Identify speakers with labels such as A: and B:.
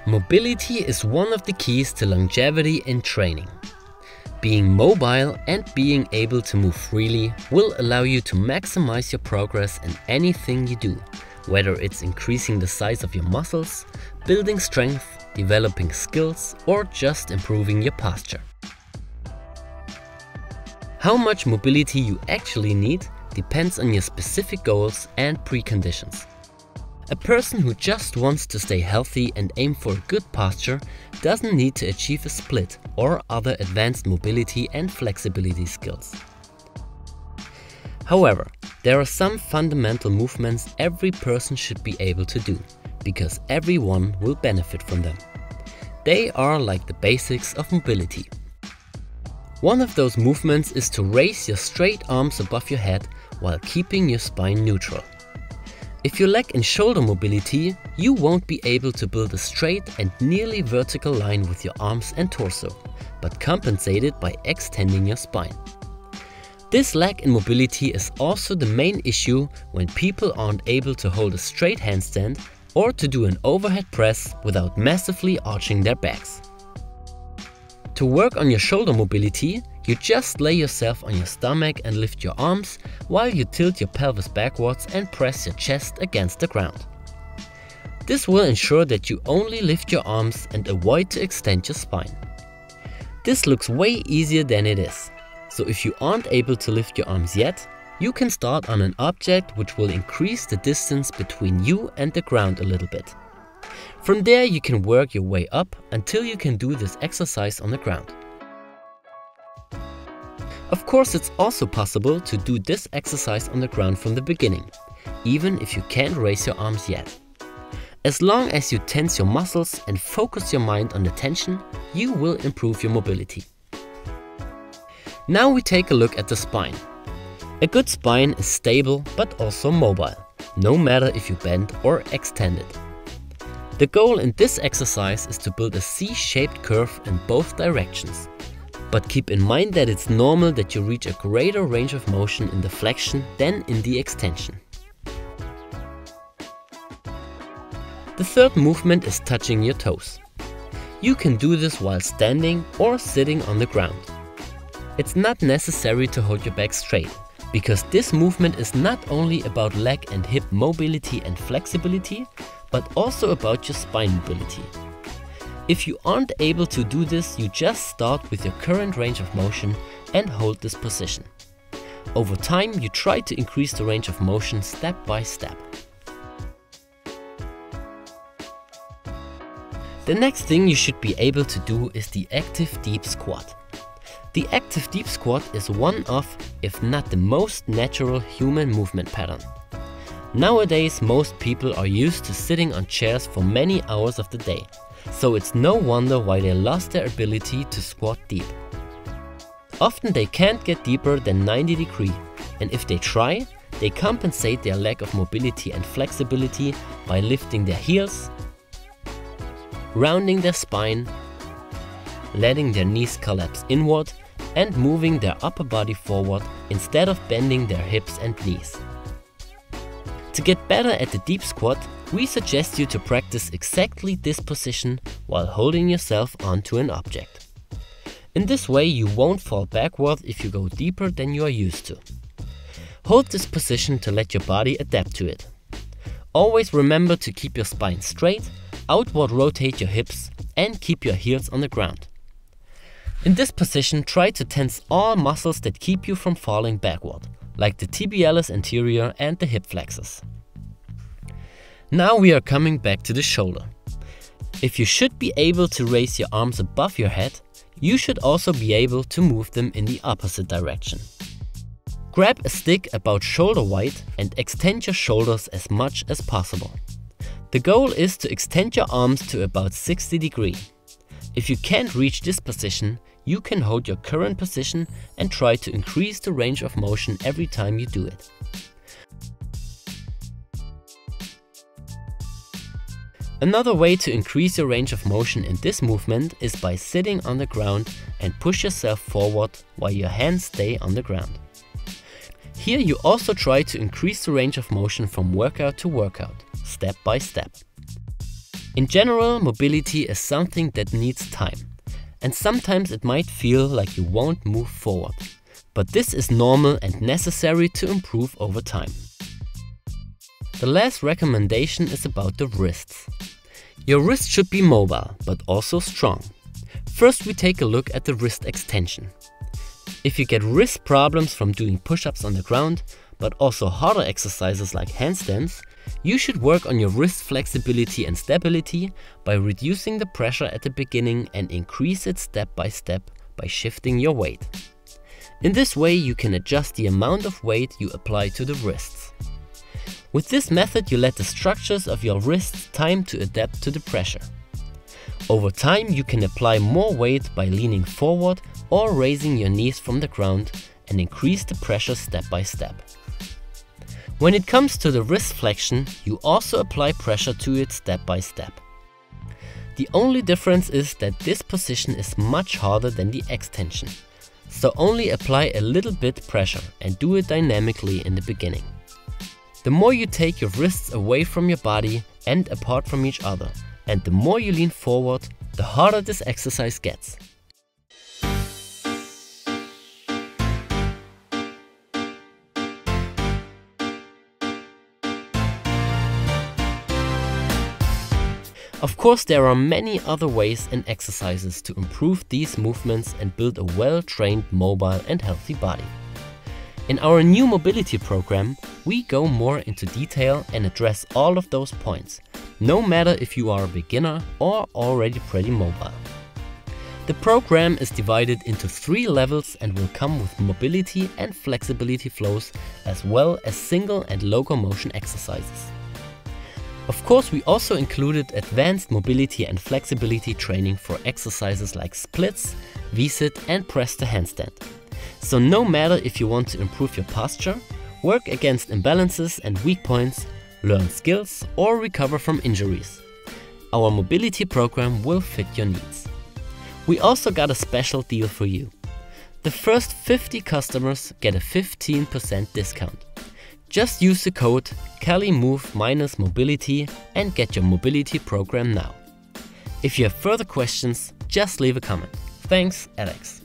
A: Mobility is one of the keys to longevity in training. Being mobile and being able to move freely will allow you to maximize your progress in anything you do, whether it's increasing the size of your muscles, building strength, developing skills, or just improving your posture. How much mobility you actually need depends on your specific goals and preconditions. A person who just wants to stay healthy and aim for good posture doesn't need to achieve a split or other advanced mobility and flexibility skills. However, there are some fundamental movements every person should be able to do, because everyone will benefit from them. They are like the basics of mobility. One of those movements is to raise your straight arms above your head while keeping your spine neutral. If you lack in shoulder mobility, you won't be able to build a straight and nearly vertical line with your arms and torso, but compensate it by extending your spine. This lack in mobility is also the main issue when people aren't able to hold a straight handstand or to do an overhead press without massively arching their backs. To work on your shoulder mobility, you just lay yourself on your stomach and lift your arms while you tilt your pelvis backwards and press your chest against the ground. This will ensure that you only lift your arms and avoid to extend your spine. This looks way easier than it is, so if you aren't able to lift your arms yet, you can start on an object which will increase the distance between you and the ground a little bit. From there you can work your way up until you can do this exercise on the ground. Of course, it's also possible to do this exercise on the ground from the beginning, even if you can't raise your arms yet. As long as you tense your muscles and focus your mind on the tension, you will improve your mobility. Now we take a look at the spine. A good spine is stable but also mobile, no matter if you bend or extend it. The goal in this exercise is to build a C-shaped curve in both directions. But keep in mind that it's normal that you reach a greater range of motion in the flexion than in the extension. The third movement is touching your toes. You can do this while standing or sitting on the ground. It's not necessary to hold your back straight, because this movement is not only about leg and hip mobility and flexibility, but also about your spine mobility. If you aren't able to do this, you just start with your current range of motion and hold this position. Over time, you try to increase the range of motion step by step. The next thing you should be able to do is the active deep squat. The active deep squat is one of, if not the most natural human movement pattern. Nowadays, most people are used to sitting on chairs for many hours of the day. So it's no wonder why they lost their ability to squat deep. Often they can't get deeper than 90 degrees, and if they try, they compensate their lack of mobility and flexibility by lifting their heels, rounding their spine, letting their knees collapse inward, and moving their upper body forward instead of bending their hips and knees. To get better at the deep squat, we suggest you to practice exactly this position while holding yourself onto an object. In this way, you won't fall backward if you go deeper than you are used to. Hold this position to let your body adapt to it. Always remember to keep your spine straight, outward rotate your hips, and keep your heels on the ground. In this position, try to tense all muscles that keep you from falling backward, like the tibialis anterior and the hip flexors. Now we are coming back to the shoulder. If you should be able to raise your arms above your head, you should also be able to move them in the opposite direction. Grab a stick about shoulder wide and extend your shoulders as much as possible. The goal is to extend your arms to about 60 degrees. If you can't reach this position, you can hold your current position and try to increase the range of motion every time you do it. Another way to increase your range of motion in this movement is by sitting on the ground and push yourself forward while your hands stay on the ground. Here you also try to increase the range of motion from workout to workout, step by step. In general, mobility is something that needs time, and sometimes it might feel like you won't move forward. But this is normal and necessary to improve over time. The last recommendation is about the wrists. Your wrist should be mobile, but also strong. First, we take a look at the wrist extension. If you get wrist problems from doing push-ups on the ground, but also harder exercises like handstands, you should work on your wrist flexibility and stability by reducing the pressure at the beginning and increase it step by step by shifting your weight. In this way, you can adjust the amount of weight you apply to the wrists. With this method, you let the structures of your wrists time to adapt to the pressure. Over time, you can apply more weight by leaning forward or raising your knees from the ground and increase the pressure step by step. When it comes to the wrist flexion, you also apply pressure to it step by step. The only difference is that this position is much harder than the extension, so only apply a little bit pressure and do it dynamically in the beginning. The more you take your wrists away from your body and apart from each other, and the more you lean forward, the harder this exercise gets. Of course, there are many other ways and exercises to improve these movements and build a well-trained, mobile and healthy body. In our new mobility program, we go more into detail and address all of those points, no matter if you are a beginner or already pretty mobile. The program is divided into 3 levels and will come with mobility and flexibility flows, as well as single and locomotion exercises. Of course, we also included advanced mobility and flexibility training for exercises like splits, V-sit and press to handstand. So no matter if you want to improve your posture, work against imbalances and weak points, learn skills or recover from injuries, our mobility program will fit your needs. We also got a special deal for you. The first 50 customers get a 15% discount. Just use the code CaliMove-Mobility and get your mobility program now. If you have further questions, just leave a comment. Thanks, Alex.